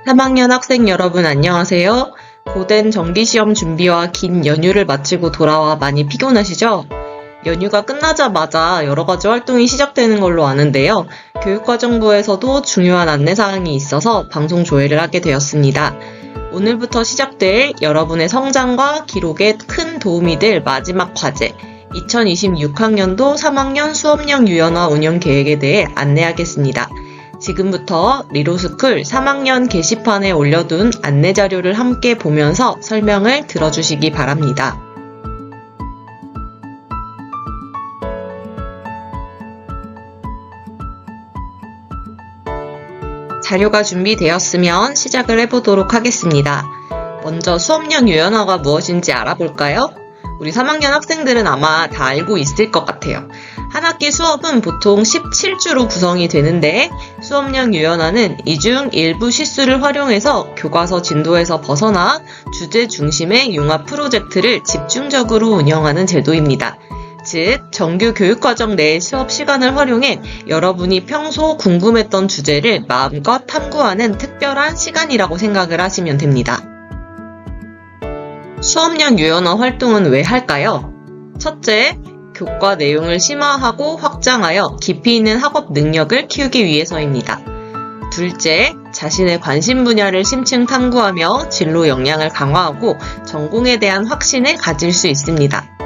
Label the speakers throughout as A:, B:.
A: 3학년 학생 여러분 안녕하세요. 고된 정기시험 준비와 긴 연휴를 마치고 돌아와 많이 피곤하시죠? 연휴가 끝나자마자 여러 가지 활동이 시작되는 걸로 아는데요. 교육과정부에서도 중요한 안내사항이 있어서 방송 조회를 하게 되었습니다. 오늘부터 시작될 여러분의 성장과 기록에 큰 도움이 될 마지막 과제, 2026학년도 3학년 수업령 유연화 운영 계획에 대해 안내하겠습니다. 지금부터 리로스쿨 3학년 게시판에 올려둔 안내자료를 함께 보면서 설명을 들어주시기 바랍니다. 자료가 준비되었으면 시작을 해보도록 하겠습니다. 먼저 수업령 유연화가 무엇인지 알아볼까요? 우리 3학년 학생들은 아마 다 알고 있을 것 같아요. 한 학기 수업은 보통 17주로 구성이 되는데 수업령 유연화는 이 중 일부 시수를 활용해서 교과서 진도에서 벗어나 주제 중심의 융합 프로젝트를 집중적으로 운영하는 제도입니다. 즉, 정규 교육과정 내의 수업 시간을 활용해 여러분이 평소 궁금했던 주제를 마음껏 탐구하는 특별한 시간이라고 생각을 하시면 됩니다. 수업령 유연화 활동은 왜 할까요? 첫째, 교과 내용을 심화하고 확장하여 깊이 있는 학업 능력을 키우기 위해서입니다. 둘째, 자신의 관심 분야를 심층 탐구하며 진로 역량을 강화하고 전공에 대한 확신을 가질 수 있습니다.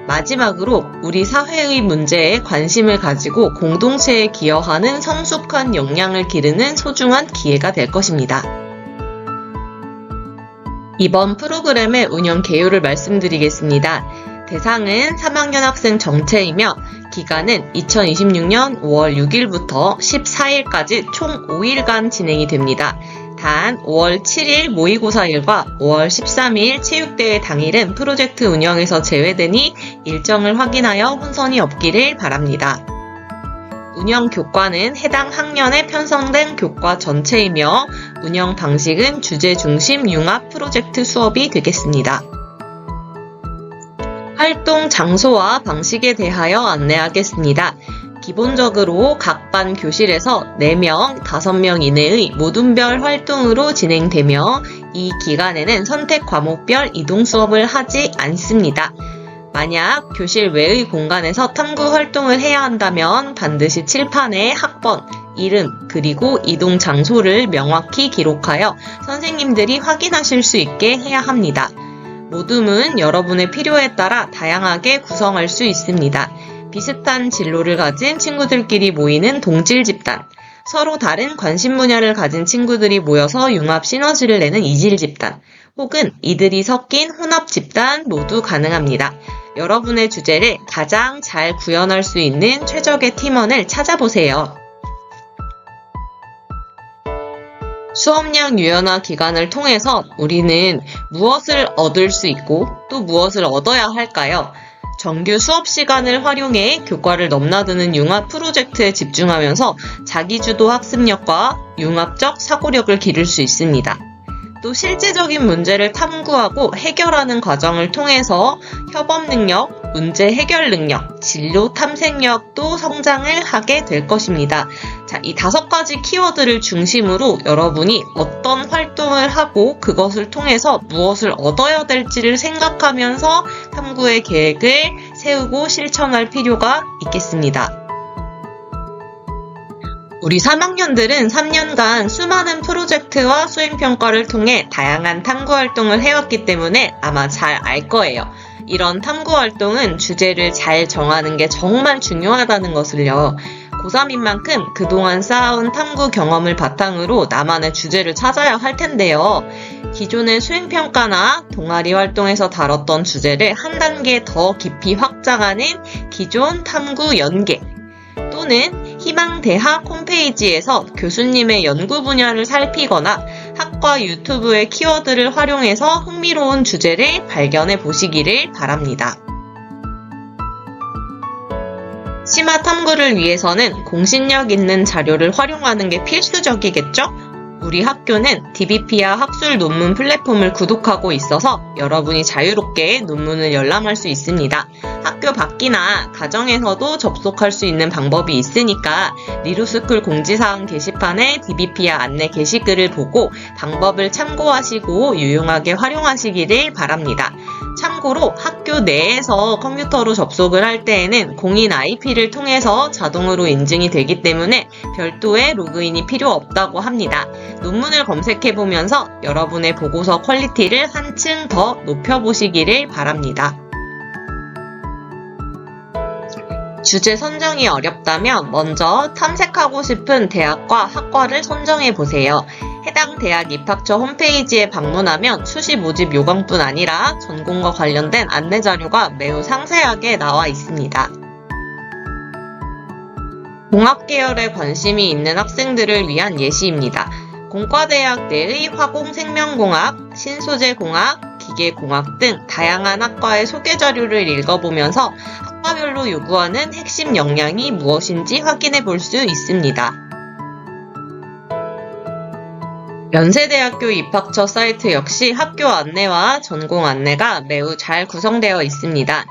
A: 마지막으로 우리 사회의 문제에 관심을 가지고 공동체에 기여하는 성숙한 역량을 기르는 소중한 기회가 될 것입니다. 이번 프로그램의 운영 개요를 말씀드리겠습니다. 대상은 3학년 학생 전체이며 기간은 2026년 5월 6일부터 14일까지 총 5일간 진행이 됩니다. 단 5월 7일 모의고사일과 5월 13일 체육대회 당일은 프로젝트 운영에서 제외되니 일정을 확인하여 혼선이 없기를 바랍니다. 운영 교과는 해당 학년에 편성된 교과 전체이며 운영 방식은 주제 중심 융합 프로젝트 수업이 되겠습니다. 활동 장소와 방식에 대하여 안내하겠습니다. 기본적으로 각 반 교실에서 4명, 5명 이내의 모둠별 활동으로 진행되며 이 기간에는 선택 과목별 이동 수업을 하지 않습니다. 만약 교실 외의 공간에서 탐구 활동을 해야 한다면 반드시 칠판에 학번, 이름, 그리고 이동 장소를 명확히 기록하여 선생님들이 확인하실 수 있게 해야 합니다. 모둠은 여러분의 필요에 따라 다양하게 구성할 수 있습니다. 비슷한 진로를 가진 친구들끼리 모이는 동질 집단, 서로 다른 관심 분야를 가진 친구들이 모여서 융합 시너지를 내는 이질 집단, 혹은 이들이 섞인 혼합 집단 모두 가능합니다. 여러분의 주제를 가장 잘 구현할 수 있는 최적의 팀원을 찾아보세요. 수업량 유연화 기간을 통해서 우리는 무엇을 얻을 수 있고 또 무엇을 얻어야 할까요? 정규 수업 시간을 활용해 교과를 넘나드는 융합 프로젝트에 집중하면서 자기주도 학습력과 융합적 사고력을 기를 수 있습니다. 또 실제적인 문제를 탐구하고 해결하는 과정을 통해서 협업 능력, 문제 해결 능력, 진로 탐색력도 성장을 하게 될 것입니다. 자, 이 5가지 키워드를 중심으로 여러분이 어떤 활동을 하고 그것을 통해서 무엇을 얻어야 될지를 생각하면서 탐구의 계획을 세우고 실천할 필요가 있겠습니다. 우리 3학년들은 3년간 수많은 프로젝트와 수행평가를 통해 다양한 탐구활동을 해왔기 때문에 아마 잘 알 거예요. 이런 탐구활동은 주제를 잘 정하는 게 정말 중요하다는 것을요. 고3인 만큼 그동안 쌓아온 탐구 경험을 바탕으로 나만의 주제를 찾아야 할 텐데요. 기존의 수행평가나 동아리 활동에서 다뤘던 주제를 한 단계 더 깊이 확장하는 기존 탐구 연계, 또는 희망대학 홈페이지에서 교수님의 연구 분야를 살피거나 학과 유튜브의 키워드를 활용해서 흥미로운 주제를 발견해 보시기를 바랍니다. 심화 탐구를 위해서는 공신력 있는 자료를 활용하는 게 필수적이겠죠? 우리 학교는 DBP와 학술 논문 플랫폼을 구독하고 있어서 여러분이 자유롭게 논문을 열람할 수 있습니다. 학교 학교 밖이나 가정에서도 접속할 수 있는 방법이 있으니까 리루스쿨 공지사항 게시판에 DBP와 안내 게시글을 보고 방법을 참고하시고 유용하게 활용하시기를 바랍니다. 참고로 학교 내에서 컴퓨터로 접속을 할 때에는 공인 IP를 통해서 자동으로 인증이 되기 때문에 별도의 로그인이 필요 없다고 합니다. 논문을 검색해보면서 여러분의 보고서 퀄리티를 한층 더 높여보시기를 바랍니다. 주제 선정이 어렵다면 먼저 탐색하고 싶은 대학과 학과를 선정해보세요. 해당 대학 입학처 홈페이지에 방문하면 수시 모집 요강뿐 아니라 전공과 관련된 안내자료가 매우 상세하게 나와 있습니다. 공학 계열에 관심이 있는 학생들을 위한 예시입니다. 공과대학 내의 화공생명공학, 신소재공학, 기계공학 등 다양한 학과의 소개자료를 읽어보면서 학과별로 요구하는 핵심 역량이 무엇인지 확인해 볼 수 있습니다. 연세대학교 입학처 사이트 역시 학교 안내와 전공 안내가 매우 잘 구성되어 있습니다.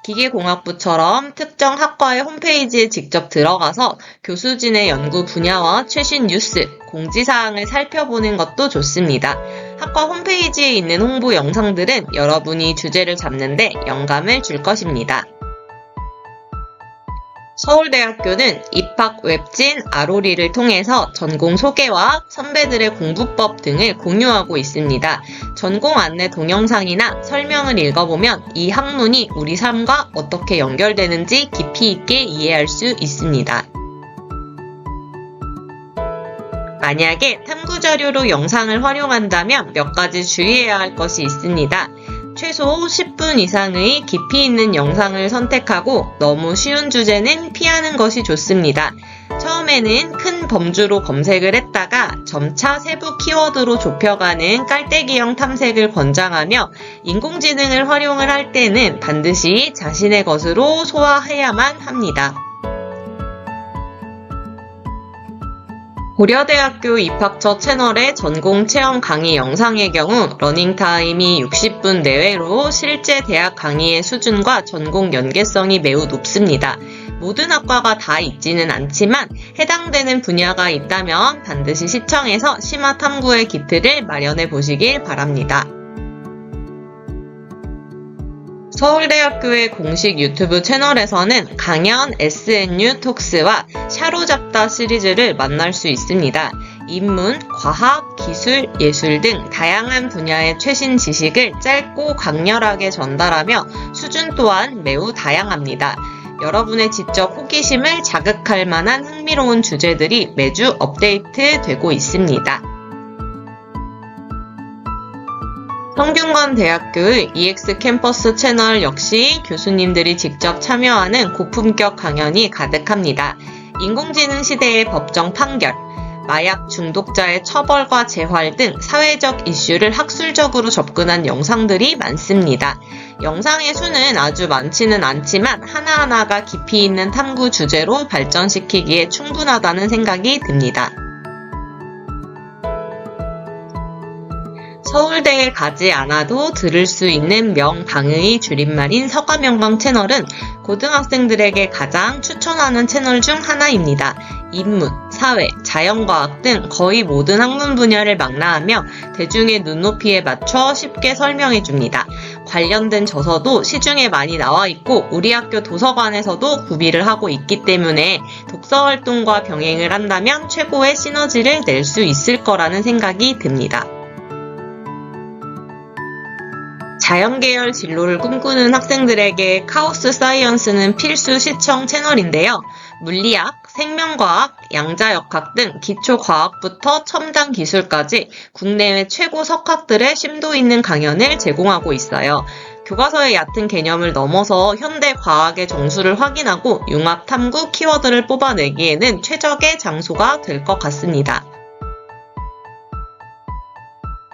A: 기계공학부처럼 특정 학과의 홈페이지에 직접 들어가서 교수진의 연구 분야와 최신 뉴스, 공지사항을 살펴보는 것도 좋습니다. 학과 홈페이지에 있는 홍보 영상들은 여러분이 주제를 잡는데 영감을 줄 것입니다. 서울대학교는 입학 웹진 아로리를 통해서 전공 소개와 선배들의 공부법 등을 공유하고 있습니다. 전공 안내 동영상이나 설명을 읽어보면 이 학문이 우리 삶과 어떻게 연결되는지 깊이 있게 이해할 수 있습니다. 만약에 탐구자료로 영상을 활용한다면 몇 가지 주의해야 할 것이 있습니다. 최소 10분 이상의 깊이 있는 영상을 선택하고 너무 쉬운 주제는 피하는 것이 좋습니다. 처음에는 큰 범주로 검색을 했다가 점차 세부 키워드로 좁혀가는 깔때기형 탐색을 권장하며 인공지능을 활용을 할 때는 반드시 자신의 것으로 소화해야만 합니다. 고려대학교 입학처 채널의 전공 체험 강의 영상의 경우 러닝타임이 60분 내외로 실제 대학 강의의 수준과 전공 연계성이 매우 높습니다. 모든 학과가 다 있지는 않지만 해당되는 분야가 있다면 반드시 시청해서 심화 탐구의 기틀을 마련해 보시길 바랍니다. 서울대학교의 공식 유튜브 채널에서는 강연 SNU 톡스와 샤로잡다 시리즈를 만날 수 있습니다. 인문, 과학, 기술, 예술 등 다양한 분야의 최신 지식을 짧고 강렬하게 전달하며 수준 또한 매우 다양합니다. 여러분의 지적 호기심을 자극할 만한 흥미로운 주제들이 매주 업데이트되고 있습니다. 성균관대학교의 EX 캠퍼스 채널 역시 교수님들이 직접 참여하는 고품격 강연이 가득합니다. 인공지능 시대의 법정 판결, 마약 중독자의 처벌과 재활 등 사회적 이슈를 학술적으로 접근한 영상들이 많습니다. 영상의 수는 아주 많지는 않지만 하나하나가 깊이 있는 탐구 주제로 발전시키기에 충분하다는 생각이 듭니다. 서울대에 가지 않아도 들을 수 있는 명방의 줄임말인 서가명방 채널은 고등학생들에게 가장 추천하는 채널 중 하나입니다. 인문, 사회, 자연과학 등 거의 모든 학문 분야를 망라하며 대중의 눈높이에 맞춰 쉽게 설명해줍니다. 관련된 저서도 시중에 많이 나와 있고 우리 학교 도서관에서도 구비를 하고 있기 때문에 독서 활동과 병행을 한다면 최고의 시너지를 낼 수 있을 거라는 생각이 듭니다. 자연계열 진로를 꿈꾸는 학생들에게 카오스 사이언스는 필수 시청 채널인데요. 물리학, 생명과학, 양자역학 등 기초과학부터 첨단 기술까지 국내외 최고 석학들의 심도 있는 강연을 제공하고 있어요. 교과서의 얕은 개념을 넘어서 현대 과학의 정수를 확인하고 융합 탐구 키워드를 뽑아내기에는 최적의 장소가 될 것 같습니다.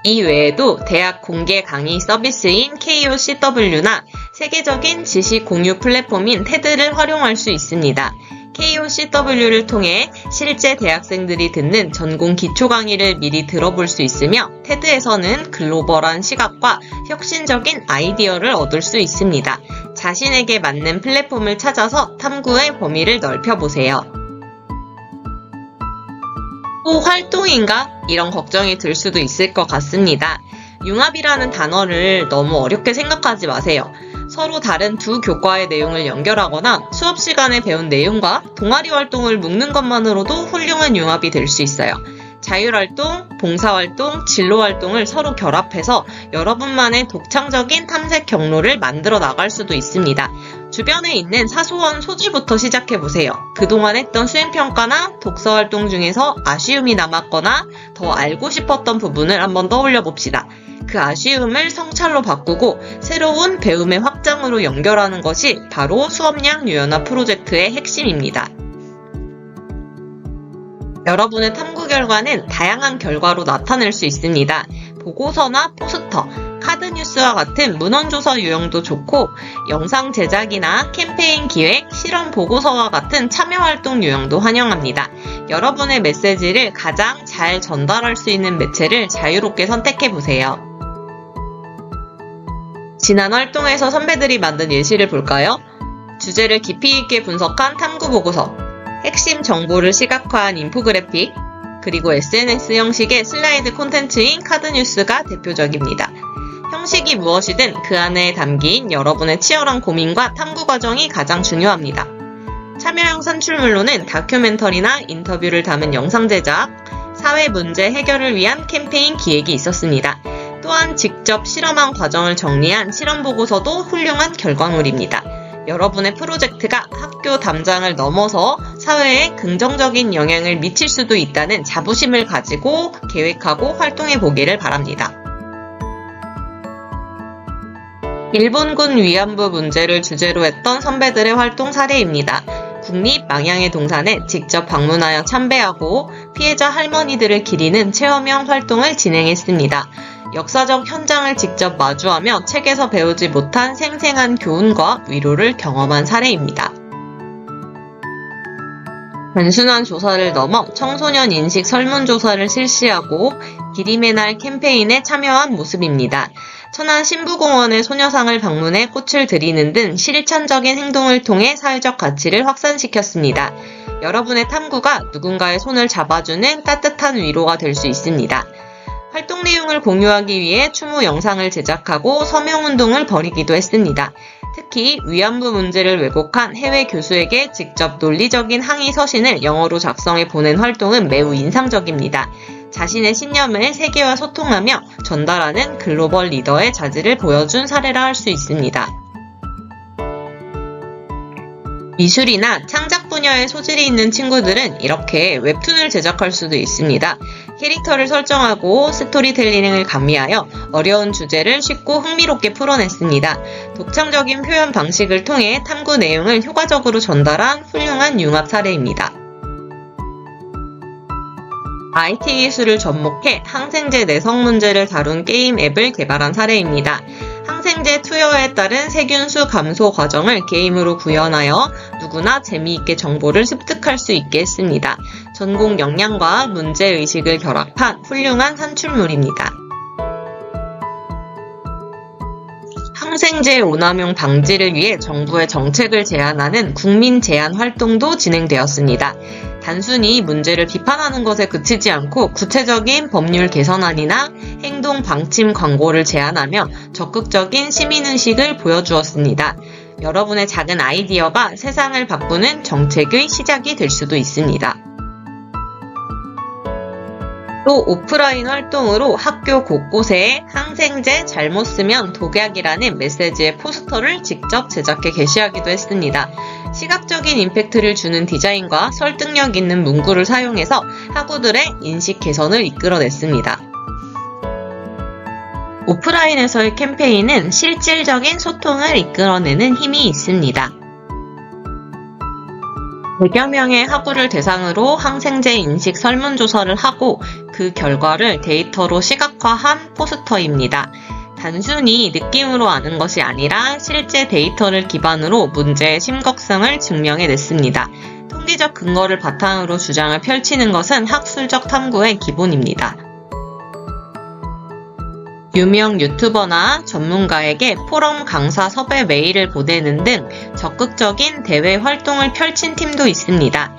A: 이 외에도 대학 공개 강의 서비스인 KOCW나 세계적인 지식 공유 플랫폼인 테드를 활용할 수 있습니다. KOCW를 통해 실제 대학생들이 듣는 전공 기초 강의를 미리 들어볼 수 있으며 테드에서는 글로벌한 시각과 혁신적인 아이디어를 얻을 수 있습니다. 자신에게 맞는 플랫폼을 찾아서 탐구의 범위를 넓혀보세요. 또 활동인가? 이런 걱정이 들 수도 있을 것 같습니다. 융합이라는 단어를 너무 어렵게 생각하지 마세요. 서로 다른 두 교과의 내용을 연결하거나 수업 시간에 배운 내용과 동아리 활동을 묶는 것만으로도 훌륭한 융합이 될 수 있어요. 자율활동, 봉사활동, 진로활동을 서로 결합해서 여러분만의 독창적인 탐색 경로를 만들어 나갈 수도 있습니다. 주변에 있는 사소한 소지부터 시작해보세요. 그동안 했던 수행평가나 독서활동 중에서 아쉬움이 남았거나 더 알고 싶었던 부분을 한번 떠올려 봅시다. 그 아쉬움을 성찰로 바꾸고 새로운 배움의 확장으로 연결하는 것이 바로 수업량 유연화 프로젝트의 핵심입니다. 여러분의 탐구 결과는 다양한 결과로 나타낼 수 있습니다. 보고서나 포스터, 카드뉴스와 같은 문헌조서 유형도 좋고 영상 제작이나 캠페인 기획, 실험 보고서와 같은 참여활동 유형도 환영합니다. 여러분의 메시지를 가장 잘 전달할 수 있는 매체를 자유롭게 선택해보세요. 지난 활동에서 선배들이 만든 예시를 볼까요? 주제를 깊이 있게 분석한 탐구 보고서, 핵심 정보를 시각화한 인포그래픽, 그리고 SNS 형식의 슬라이드 콘텐츠인 카드뉴스가 대표적입니다. 형식이 무엇이든 그 안에 담긴 여러분의 치열한 고민과 탐구 과정이 가장 중요합니다. 참여형 산출물로는 다큐멘터리나 인터뷰를 담은 영상 제작, 사회 문제 해결을 위한 캠페인 기획이 있었습니다. 또한 직접 실험한 과정을 정리한 실험 보고서도 훌륭한 결과물입니다. 여러분의 프로젝트가 학교 담장을 넘어서 사회에 긍정적인 영향을 미칠 수도 있다는 자부심을 가지고 계획하고 활동해 보기를 바랍니다. 일본군 위안부 문제를 주제로 했던 선배들의 활동 사례입니다. 국립망향의 동산에 직접 방문하여 참배하고 피해자 할머니들을 기리는 체험형 활동을 진행했습니다. 역사적 현장을 직접 마주하며 책에서 배우지 못한 생생한 교훈과 위로를 경험한 사례입니다. 단순한 조사를 넘어 청소년 인식 설문조사를 실시하고 기림의 날 캠페인에 참여한 모습입니다. 천안 신부공원의 소녀상을 방문해 꽃을 드리는 등 실천적인 행동을 통해 사회적 가치를 확산시켰습니다. 여러분의 탐구가 누군가의 손을 잡아주는 따뜻한 위로가 될 수 있습니다. 활동 내용을 공유하기 위해 추모 영상을 제작하고 서명운동을 벌이기도 했습니다. 특히 위안부 문제를 왜곡한 해외 교수에게 직접 논리적인 항의 서신을 영어로 작성해 보낸 활동은 매우 인상적입니다. 자신의 신념을 세계와 소통하며 전달하는 글로벌 리더의 자질을 보여준 사례라 할 수 있습니다. 미술이나 창작 분야에 소질이 있는 친구들은 이렇게 웹툰을 제작할 수도 있습니다. 캐릭터를 설정하고 스토리텔링을 가미하여 어려운 주제를 쉽고 흥미롭게 풀어냈습니다. 독창적인 표현 방식을 통해 탐구 내용을 효과적으로 전달한 훌륭한 융합 사례입니다. IT 기술을 접목해 항생제 내성 문제를 다룬 게임 앱을 개발한 사례입니다. 항생제 투여에 따른 세균수 감소 과정을 게임으로 구현하여 누구나 재미있게 정보를 습득할 수 있게 했습니다. 전공 역량과 문제의식을 결합한 훌륭한 산출물입니다. 항생제 오남용 방지를 위해 정부의 정책을 제안하는 국민 제안 활동도 진행되었습니다. 단순히 문제를 비판하는 것에 그치지 않고 구체적인 법률 개선안이나 행동 방침 광고를 제안하며 적극적인 시민의식을 보여주었습니다. 여러분의 작은 아이디어가 세상을 바꾸는 정책의 시작이 될 수도 있습니다. 또 오프라인 활동으로 학교 곳곳에 항생제 잘못 쓰면 독약이라는 메시지의 포스터를 직접 제작해 게시하기도 했습니다. 시각적인 임팩트를 주는 디자인과 설득력 있는 문구를 사용해서 학우들의 인식 개선을 이끌어냈습니다. 오프라인에서의 캠페인은 실질적인 소통을 이끌어내는 힘이 있습니다. 100여 명의 학우를 대상으로 항생제 인식 설문조사를 하고 그 결과를 데이터로 시각화한 포스터입니다. 단순히 느낌으로 아는 것이 아니라 실제 데이터를 기반으로 문제의 심각성을 증명해냈습니다. 통계적 근거를 바탕으로 주장을 펼치는 것은 학술적 탐구의 기본입니다. 유명 유튜버나 전문가에게 포럼 강사 섭외 메일을 보내는 등 적극적인 대외 활동을 펼친 팀도 있습니다.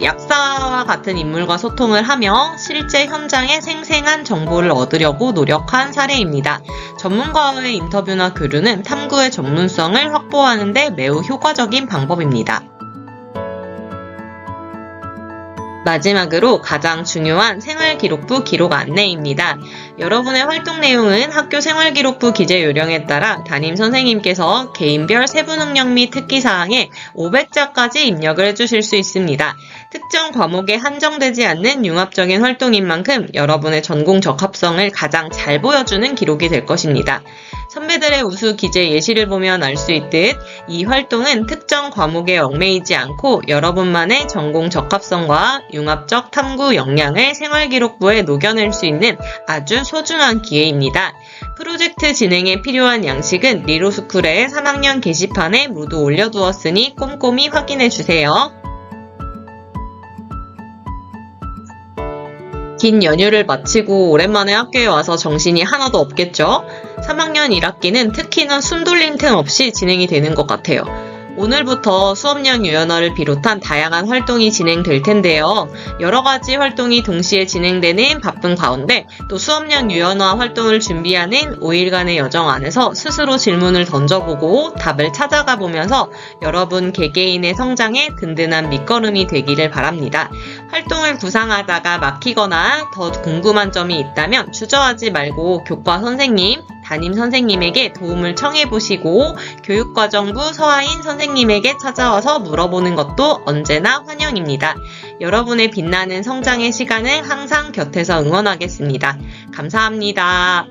A: 약사와 같은 인물과 소통을 하며 실제 현장의 생생한 정보를 얻으려고 노력한 사례입니다. 전문가와의 인터뷰나 교류는 탐구의 전문성을 확보하는 데 매우 효과적인 방법입니다. 마지막으로 가장 중요한 생활기록부 기록 안내입니다. 여러분의 활동 내용은 학교 생활기록부 기재 요령에 따라 담임 선생님께서 개인별 세부 능력 및 특기사항에 500자까지 입력을 해주실 수 있습니다. 특정 과목에 한정되지 않는 융합적인 활동인 만큼 여러분의 전공 적합성을 가장 잘 보여주는 기록이 될 것입니다. 선배들의 우수 기재 예시를 보면 알 수 있듯 이 활동은 특정 과목에 얽매이지 않고 여러분만의 전공 적합성과 융합적 탐구 역량을 생활기록부에 녹여낼 수 있는 아주 소중한 기회입니다. 프로젝트 진행에 필요한 양식은 리로스쿨의 3학년 게시판에 모두 올려두었으니 꼼꼼히 확인해주세요. 긴 연휴를 마치고 오랜만에 학교에 와서 정신이 하나도 없겠죠? 3학년 1학기는 특히나 숨 돌림 틈 없이 진행이 되는 것 같아요. 오늘부터 수업령 유연어를 비롯한 다양한 활동이 진행될 텐데요. 여러 가지 활동이 동시에 진행되는 바쁜 가운데 또 수업령 유연어 활동을 준비하는 5일간의 여정 안에서 스스로 질문을 던져보고 답을 찾아가 보면서 여러분 개개인의 성장에 든든한 밑거름이 되기를 바랍니다. 활동을 구상하다가 막히거나 더 궁금한 점이 있다면 주저하지 말고 교과 선생님, 담임 선생님에게 도움을 청해보시고 교육과정부 서하인 선생님에게 찾아와서 물어보는 것도 언제나 환영입니다. 여러분의 빛나는 성장의 시간을 항상 곁에서 응원하겠습니다. 감사합니다.